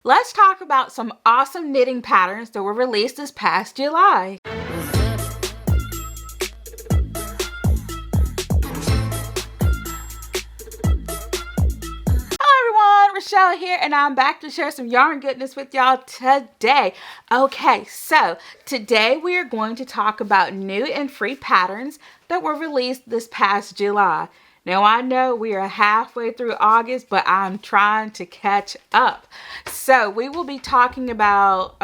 Let's talk about some awesome knitting patterns that were released this past July. Rochelle here, and I'm back to share some yarn goodness with y'all today. Okay, so today we are going to talk about new and free patterns that were released this past July. Now I know we are halfway through August, but I'm trying to catch up. So we will be talking about,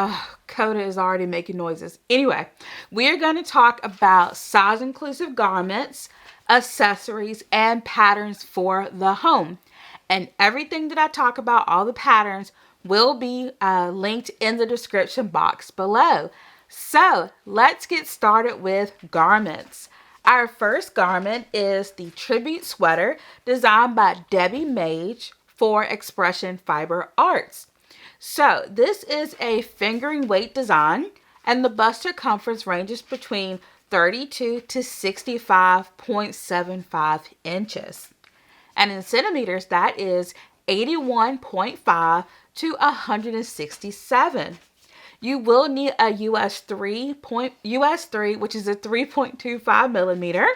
Coda is already making noises. Anyway, we are going to talk about size inclusive garments, accessories, and patterns for the home. And everything that I talk about, all the patterns, will be linked in the description box below. So let's get started with garments. Our first garment is the tribute sweater designed by Debbie Mage for Expression Fiber Arts. So this is a fingering weight design, and the bust circumference ranges between 32 to 65.75 inches. And in centimeters, that is 81.5 to 167. You will need a US 3, which is a 3.25 millimeter.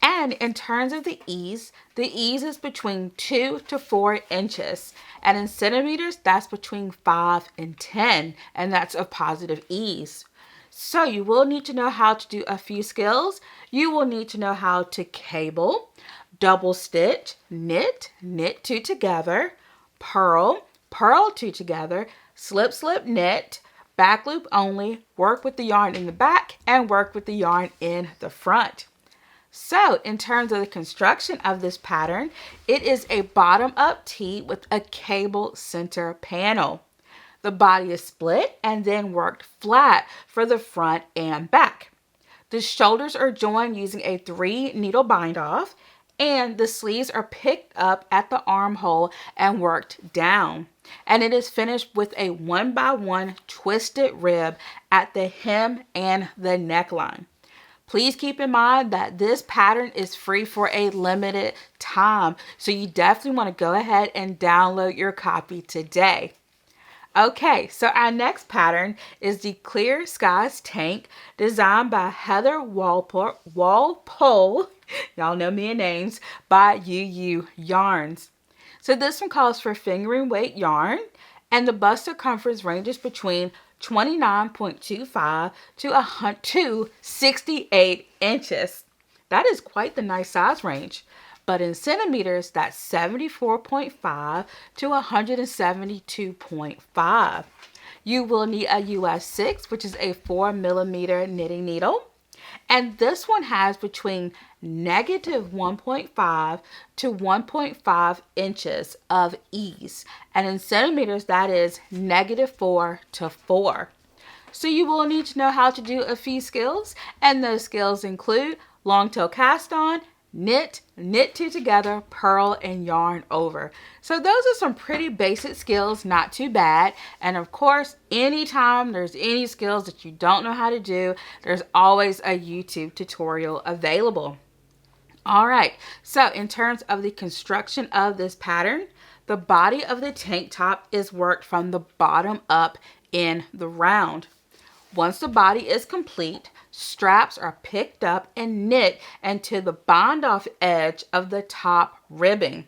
And in terms of the ease is between 2 to 4 inches. And in centimeters, that's between 5 and 10. And that's a positive ease. So you will need to know how to do a few skills. You will need to know how to cable, double stitch, knit, knit two together, purl, purl two together, slip, slip, knit, back loop only, work with the yarn in the back, and work with the yarn in the front. So in terms of the construction of this pattern, it is a bottom-up tee with a cable center panel. The body is split and then worked flat for the front and back. The shoulders are joined using a 3-needle bind-off, and the sleeves are picked up at the armhole and worked down. And it is finished with a 1x1 twisted rib at the hem and the neckline. Please keep in mind that this pattern is free for a limited time, so you definitely want to go ahead and download your copy today. Okay, so our next pattern is the Clear Skies Tank designed by Heather Walpole. Y'all know me and names, by UU Yarns. So this one calls for fingering weight yarn, and the bust circumference ranges between 29.25 to 68 inches. That is quite the nice size range. But in centimeters, that's 74.5 to 172.5. You will need a US 6, which is a 4 millimeter knitting needle. And this one has between negative 1.5 to 1.5 inches of ease. And in centimeters, that is negative 4 to 4. So you will need to know how to do a few skills. And those skills include long tail cast on, knit, knit two together, purl, and yarn over. So those are some pretty basic skills, not too bad. And of course, anytime there's any skills that you don't know how to do, there's always a YouTube tutorial available. All right, so in terms of the construction of this pattern, the body of the tank top is worked from the bottom up in the round. Once the body is complete, straps are picked up and knit into the bind-off edge of the top ribbing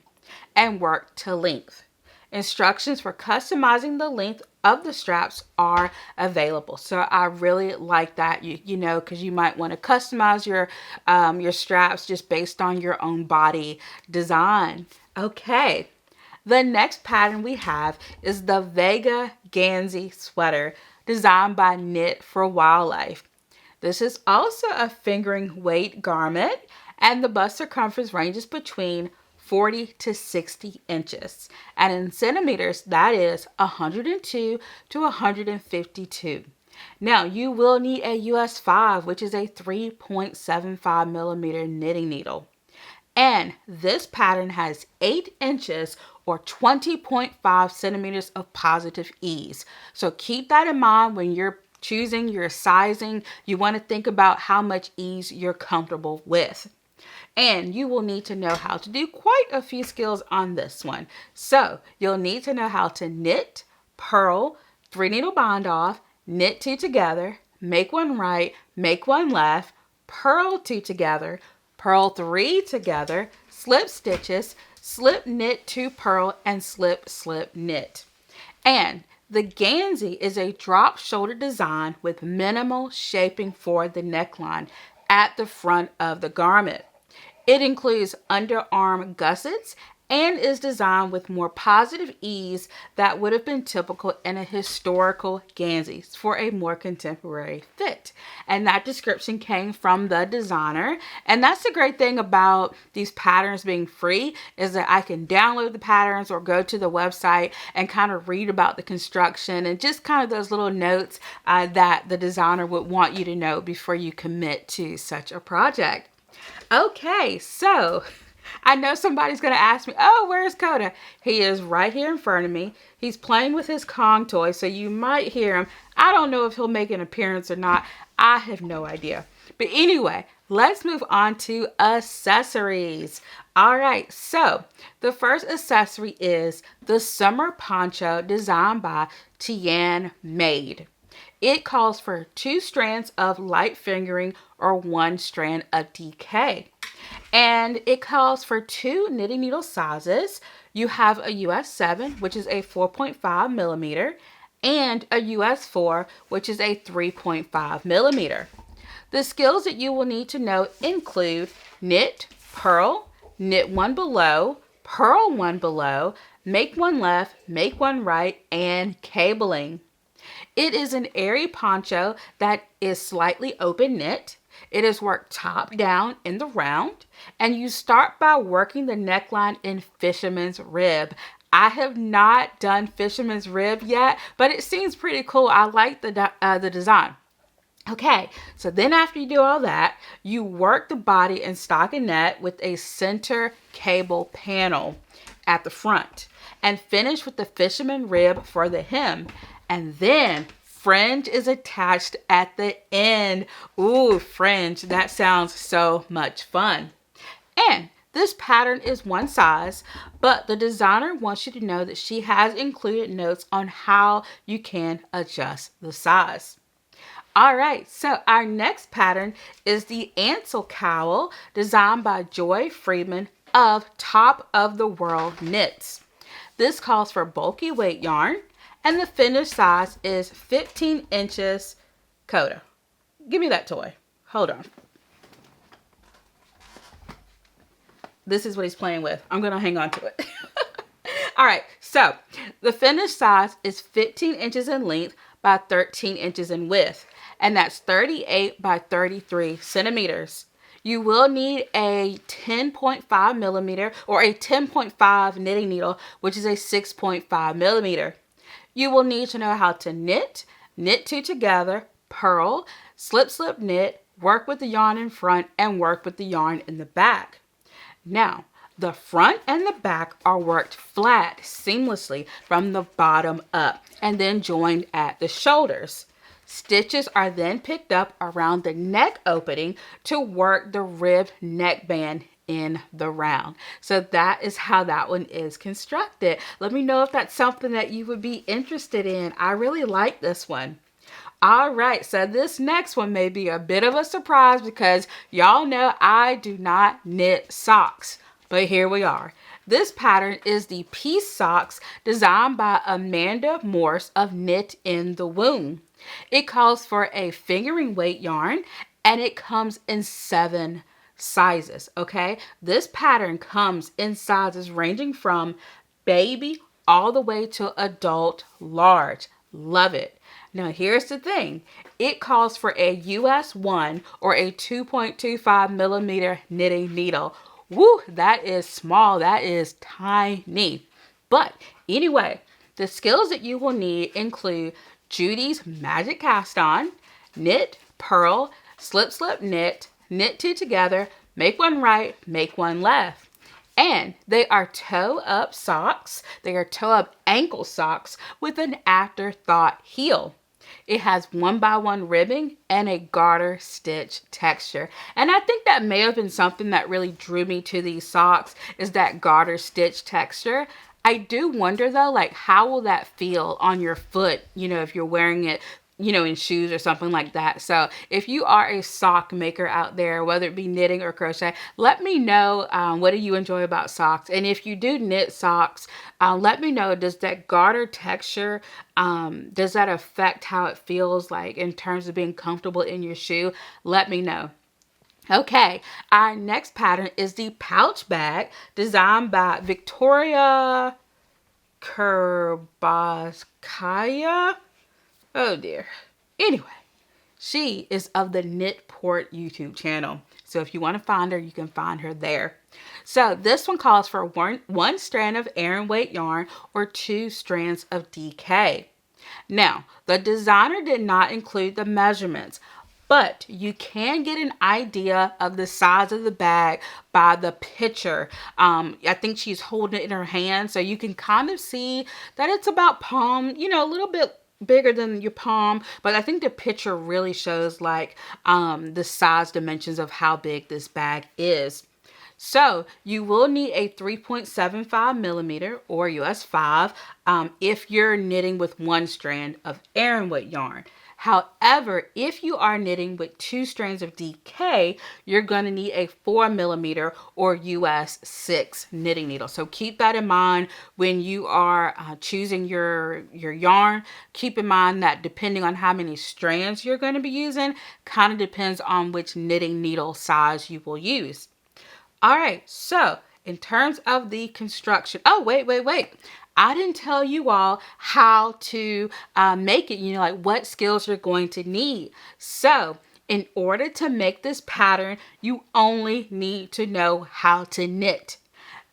and worked to length. Instructions for customizing the length of the straps are available. So I really like that, you know, because you might want to customize your straps just based on your own body design. Okay, the next pattern we have is the Vega Gansey sweater designed by Knit for Wildlife. This is also a fingering weight garment, and the bust circumference ranges between 40 to 60 inches. And in centimeters, that is 102 to 152. Now, you will need a US 5, which is a 3.75 millimeter knitting needle. And this pattern has 8 inches or 20.5 centimeters of positive ease. So keep that in mind when you're choosing your sizing. You want to think about how much ease you're comfortable with. And you will need to know how to do quite a few skills on this one. So you'll need to know how to knit, purl, 3 needle bind off, knit 2 together, make 1 right, make 1 left, purl 2 together, purl 3 together, slip stitches, slip knit 2 purl, and slip slip knit. And the Gansey is a drop shoulder design with minimal shaping for the neckline at the front of the garment. It includes underarm gussets and is designed with more positive ease that would have been typical in a historical Gansey for a more contemporary fit. And that description came from the designer. And that's the great thing about these patterns being free, is that I can download the patterns or go to the website and kind of read about the construction and just kind of those little notes that the designer would want you to know before you commit to such a project. Okay, so I know somebody's going to ask me, oh, where's Coda? He is right here in front of me. He's playing with his Kong toy, so you might hear him. I don't know if he'll make an appearance or not. I have no idea. But anyway, let's move on to accessories. All right, so the first accessory is the summer poncho designed by Tian Made. It calls for 2 strands of light fingering or 1 strand of DK. And it calls for 2 knitting needle sizes. You have a US 7, which is a 4.5 millimeter, and a US 4, which is a 3.5 millimeter. The skills that you will need to know include knit, purl, knit 1 below, purl 1 below, make 1 left, make 1 right, and cabling. It is an airy poncho that is slightly open knit. It is worked top down in the round, and you start by working the neckline in fisherman's rib. I have not done fisherman's rib yet, but it seems pretty cool. I like the design. Okay, so then after you do all that, you work the body in stockinette with a center cable panel at the front and finish with the fisherman rib for the hem. And then fringe is attached at the end. Ooh, fringe. That sounds so much fun. And this pattern is 1 size, but the designer wants you to know that she has included notes on how you can adjust the size. All right, so our next pattern is the Ansel Cowl designed by Joy Freeman of Top of the World Knits. This calls for bulky weight yarn, and the finished size is 15 inches. Coda, give me that toy. Hold on. This is what he's playing with. I'm going to hang on to it. All right, so the finished size is 15 inches in length by 13 inches in width, and that's 38 by 33 centimeters. You will need a 10.5 millimeter or a 10.5 knitting needle, which is a 6.5 millimeter. You will need to know how to knit, knit 2 together, purl, slip slip knit, work with the yarn in front, and work with the yarn in the back. Now, the front and the back are worked flat seamlessly from the bottom up and then joined at the shoulders. Stitches are then picked up around the neck opening to work the ribbed neckband in the round. So that is how that one is constructed. Let me know if that's something that you would be interested in. I really like this one. All right, so this next one may be a bit of a surprise because y'all know I do not knit socks, but here we are. This pattern is the Peace Socks designed by Amanda Morse of Knit in the Womb. It calls for a fingering weight yarn, and it comes in 7 sizes, okay? This pattern comes in sizes ranging from baby all the way to adult large. Love it. Now here's the thing. It calls for a US 1 or a 2.25 millimeter knitting needle. Woo, that is small. That is tiny. But anyway, the skills that you will need include Judy's Magic Cast On, knit, purl, slip slip knit, knit 2 together, make 1 right, make 1 left. And they are toe up socks. They are toe up ankle socks with an afterthought heel. It has 1x1 ribbing and a garter stitch texture. And I think that may have been something that really drew me to these socks, is that garter stitch texture. I do wonder though, like, how will that feel on your foot, if you're wearing it, in shoes or something like that. So if you are a sock maker out there, whether it be knitting or crochet, let me know, what do you enjoy about socks? And if you do knit socks, let me know, does that garter texture, does that affect how it feels like in terms of being comfortable in your shoe? Let me know. Okay, our next pattern is the pouch bag designed by Victoria Kurbaskaya. Oh dear. Anyway, she is of the Knitport YouTube channel. So if you want to find her, you can find her there. So this one calls for one strand of Aran weight yarn or 2 strands of DK. Now, the designer did not include the measurements, but you can get an idea of the size of the bag by the picture. I think she's holding it in her hand, so you can kind of see that it's about palm, a little bit bigger than your palm, but I think the picture really shows like the size dimensions of how big this bag is. So you will need a 3.75 millimeter or US 5 if you're knitting with 1 strand of Aran weight yarn. However, if you are knitting with 2 strands of DK, you're going to need a 4 millimeter or US 6 knitting needle. So keep that in mind when you are choosing your yarn. Keep in mind that depending on how many strands you're going to be using, kind of depends on which knitting needle size you will use. All right, so in terms of the construction, oh, wait. I didn't tell you all how to make it, like what skills you're going to need. So in order to make this pattern, you only need to know how to knit.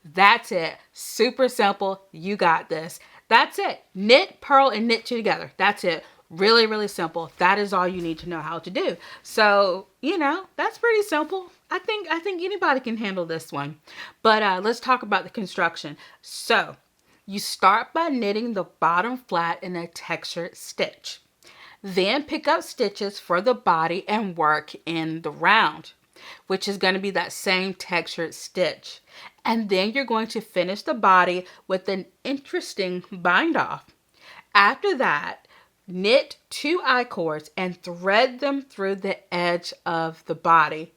That's it. Super simple. You got this. That's it. Knit, purl, and knit together. That's it. Really, really simple. That is all you need to know how to do. So, that's pretty simple. I think anybody can handle this one. But let's talk about the construction. So, you start by knitting the bottom flat in a textured stitch. Then pick up stitches for the body and work in the round, which is going to be that same textured stitch. And then you're going to finish the body with an interesting bind off. After that, knit 2 I-cords and thread them through the edge of the body.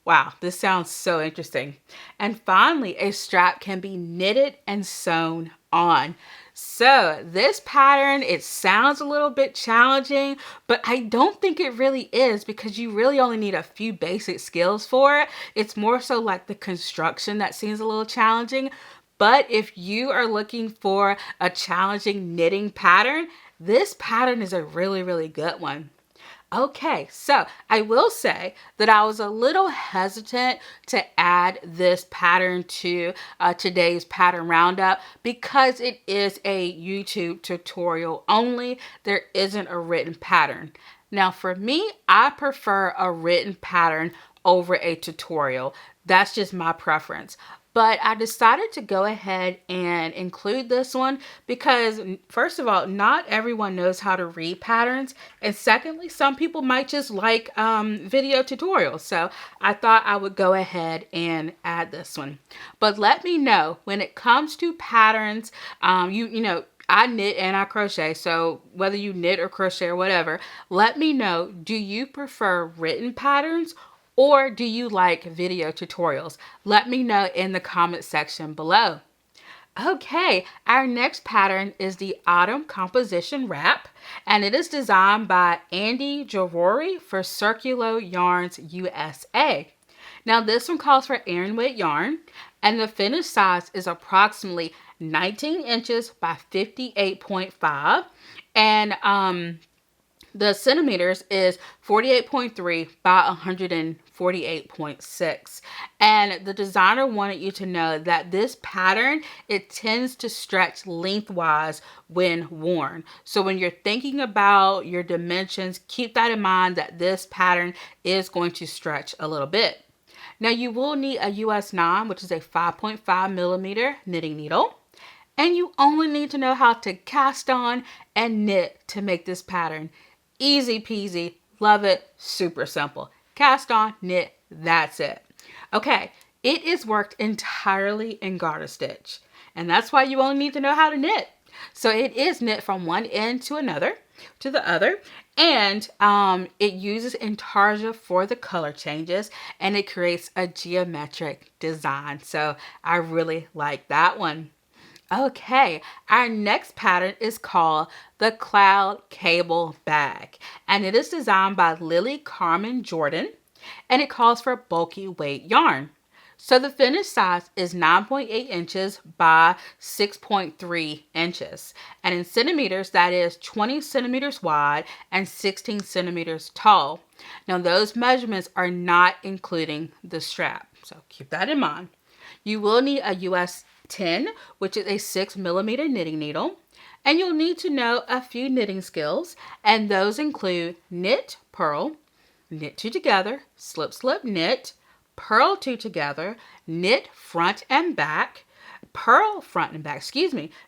Wow, this sounds so interesting. And finally, a strap can be knitted and sewn on. So this pattern, it sounds a little bit challenging, but I don't think it really is because you really only need a few basic skills for it. It's more so like the construction that seems a little challenging. But if you are looking for a challenging knitting pattern, this pattern is a really, really good one. Okay, so I will say that I was a little hesitant to add this pattern to today's pattern roundup because it is a YouTube tutorial only. There isn't a written pattern. Now for me, I prefer a written pattern over a tutorial. That's just my preference. But I decided to go ahead and include this one because, first of all, not everyone knows how to read patterns. And secondly, some people might just like video tutorials. So I thought I would go ahead and add this one. But let me know when it comes to patterns, I knit and I crochet. So whether you knit or crochet or whatever, let me know, do you prefer written patterns or do you like video tutorials? Let me know in the comment section below. Okay, our next pattern is the Autumn Composition Wrap, and it is designed by Andy Jarori for Circulo Yarns USA. Now this one calls for Aran weight yarn, and the finished size is approximately 19 inches by 58.5, and the centimeters is 48.3 by 148.6. And the designer wanted you to know that this pattern, it tends to stretch lengthwise when worn. So when you're thinking about your dimensions, keep that in mind that this pattern is going to stretch a little bit. Now you will need a US 9, which is a 5.5 millimeter knitting needle. And you only need to know how to cast on and knit to make this pattern. Easy peasy, love it, super simple. Cast on, knit, that's it. Okay, it is worked entirely in garter stitch. And that's why you only need to know how to knit. So it is knit from one end to the other. And it uses intarsia for the color changes, and it creates a geometric design. So I really like that one. Okay, our next pattern is called the Cloud Cable Bag, and it is designed by Lily Carmen Jordan, and it calls for bulky weight yarn. So the finished size is 9.8 inches by 6.3 inches. And in centimeters, that is 20 centimeters wide and 16 centimeters tall. Now those measurements are not including the strap, so keep that in mind. You will need a US 10, which is a 6mm knitting needle. And you'll need to know a few knitting skills, and those include knit, purl, knit two together, slip, slip, knit, purl two together, knit front and back, purl front and back,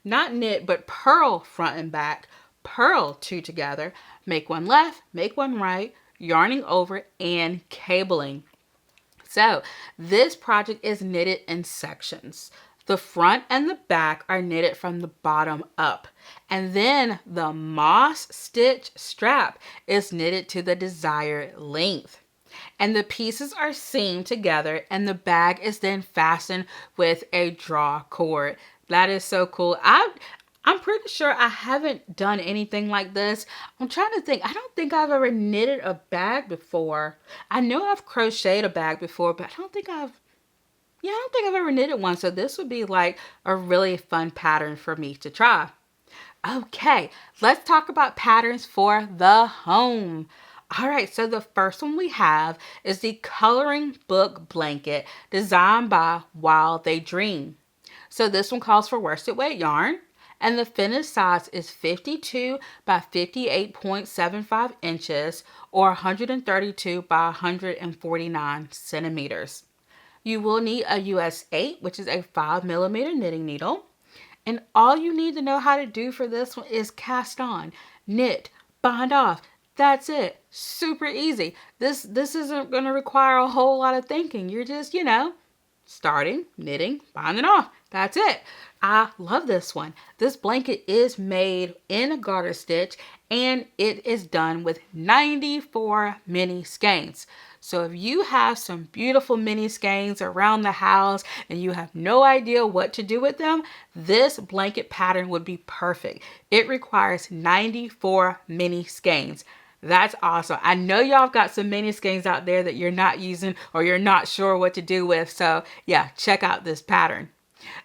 not knit, but purl front and back, purl two together, make one left, make one right, yarning over, and cabling. So this project is knitted in sections. The front and the back are knitted from the bottom up. And then the moss stitch strap is knitted to the desired length. And the pieces are seamed together, and the bag is then fastened with a draw cord. That is so cool. I'm pretty sure I haven't done anything like this. I'm trying to think. I don't think I've ever knitted a bag before. I know I've crocheted a bag before, but I don't think I've ever knitted one. So this would be like a really fun pattern for me to try. Okay, let's talk about patterns for the home. All right, so the first one we have is the coloring book blanket designed by While They Dream. So this one calls for worsted weight yarn, and the finished size is 52 by 58.75 inches or 132 by 149 centimeters. You will need a US 8, which is a 5mm knitting needle. And all you need to know how to do for this one is cast on, knit, bind off. That's it. Super easy. This isn't going to require a whole lot of thinking. You're just, starting, knitting, binding off. That's it. I love this one. This blanket is made in a garter stitch, and it is done with 94 mini skeins. So if you have some beautiful mini skeins around the house and you have no idea what to do with them, this blanket pattern would be perfect. It requires 94 mini skeins. That's awesome. I know y'all have got some mini skeins out there that you're not using or you're not sure what to do with. So yeah, check out this pattern.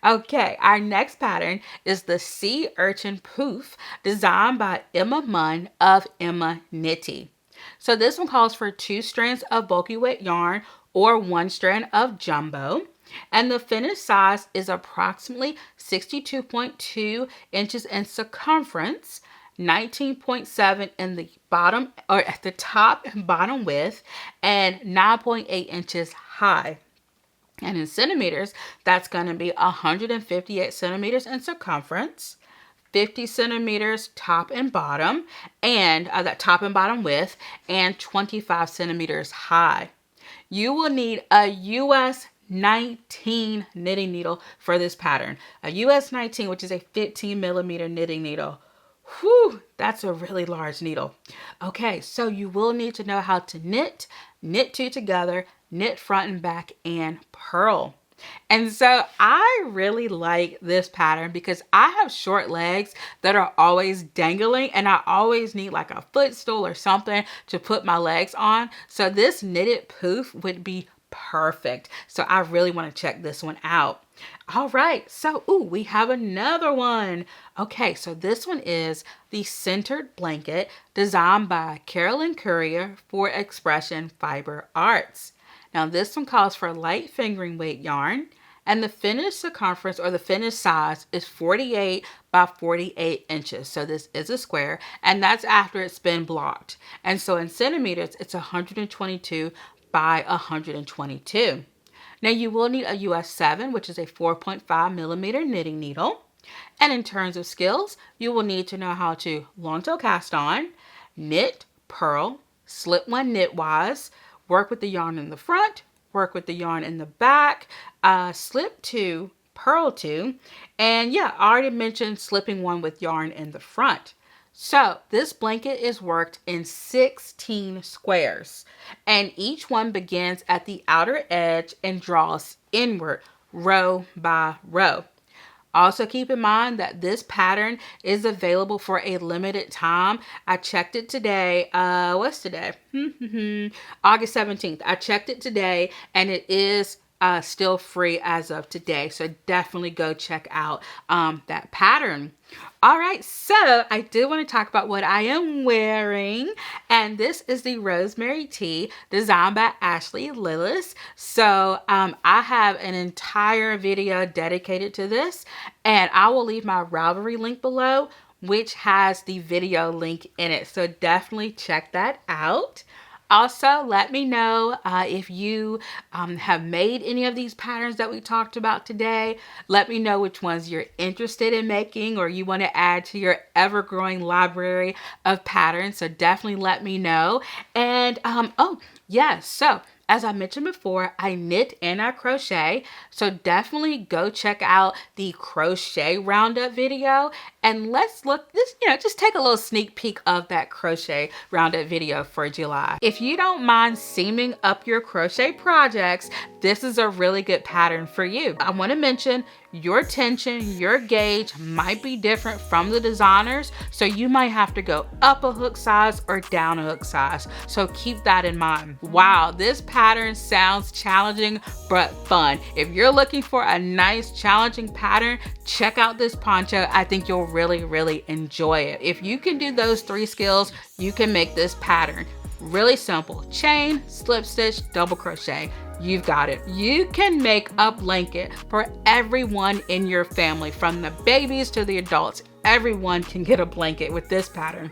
Okay, our next pattern is the Sea Urchin Pouffe designed by Emma Munn of Emma Knitty. So this one calls for 2 strands of bulky weight yarn or 1 strand of jumbo. And the finished size is approximately 62.2 inches in circumference, 19.7 in the bottom or at the top and bottom width, and 9.8 inches high. And in centimeters, that's going to be 158 centimeters in circumference, 50 centimeters top and bottom, and that top and bottom width, and 25 centimeters high. You will need a US 19 knitting needle for this pattern. A US 19, which is a 15mm knitting needle. Whew, that's a really large needle. Okay, so you will need to know how to knit, knit two together, knit front and back, and purl. And so I really like this pattern because I have short legs that are always dangling, and I always need like a footstool or something to put my legs on. So this knitted poof would be perfect. So I really want to check this one out. All right, so we have another one. Okay, so this one is the Centered Blanket designed by Carolyn Courier for Expression Fiber Arts. Now this one calls for light fingering weight yarn, and the finished circumference or the finished size is 48 by 48 inches. So this is a square, and that's after it's been blocked. And so in centimeters, it's 122 by 122. Now you will need a US 7, which is a 4.5mm knitting needle. And in terms of skills, you will need to know how to long tail cast on, knit, purl, slip one knitwise, work with the yarn in the front, work with the yarn in the back, slip two, purl to. And yeah, I already mentioned slipping one with yarn in the front. So this blanket is worked in 16 squares, and each one begins at the outer edge and draws inward row by row. Also keep in mind that this pattern is available for a limited time. I checked it today. What's today? August 17th. I checked it today, and it is still free as of today. So definitely go check out that pattern. All right, so I do want to talk about what I am wearing, and this is the Rosemary tee designed by Ashley Lillis. So I have an entire video dedicated to this, and I will leave my Ravelry link below, which has the video link in it. So definitely check that out. Also, let me know if you have made any of these patterns that we talked about today. Let me know which ones you're interested in making or you want to add to your ever-growing library of patterns. So definitely let me know. And oh, yes, so as I mentioned before, I knit and I crochet. So definitely go check out the crochet roundup video. And let's look this, just take a little sneak peek of that crochet roundup video for July. If you don't mind seaming up your crochet projects, this is a really good pattern for you. I want to mention your tension, your gauge might be different from the designers. So you might have to go up a hook size or down a hook size. So keep that in mind. Wow, this pattern sounds challenging, but fun. If you're looking for a nice challenging pattern, check out this poncho. I think you'll really enjoy it. If you can do those 3 skills, you can make this pattern. Really simple. Chain, slip stitch, double crochet. You've got it. You can make a blanket for everyone in your family, from the babies to the adults. Everyone can get a blanket with this pattern.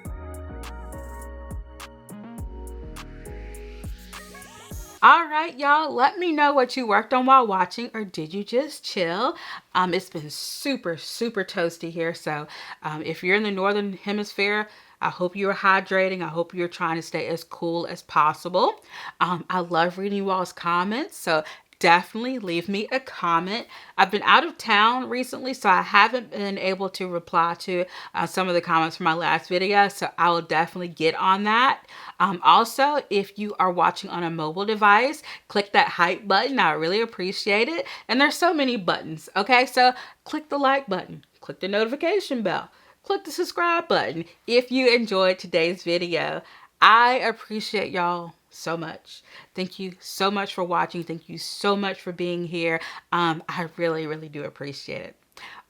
All right, y'all, let me know what you worked on while watching, or did you just chill? It's been super toasty here. So if you're in the Northern Hemisphere, I hope you're hydrating. I hope you're trying to stay as cool as possible. I love reading you all's comments. So definitely leave me a comment. I've been out of town recently, so I haven't been able to reply to some of the comments from my last video. So I will definitely get on that. Also, if you are watching on a mobile device, click that hype button. I really appreciate it. And there's so many buttons. Okay, so click the like button, click the notification bell, click the subscribe button if you enjoyed today's video. I appreciate y'all so much. Thank you so much for watching. Thank you so much for being here. I really do appreciate it.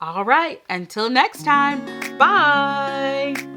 All right, until next time, bye.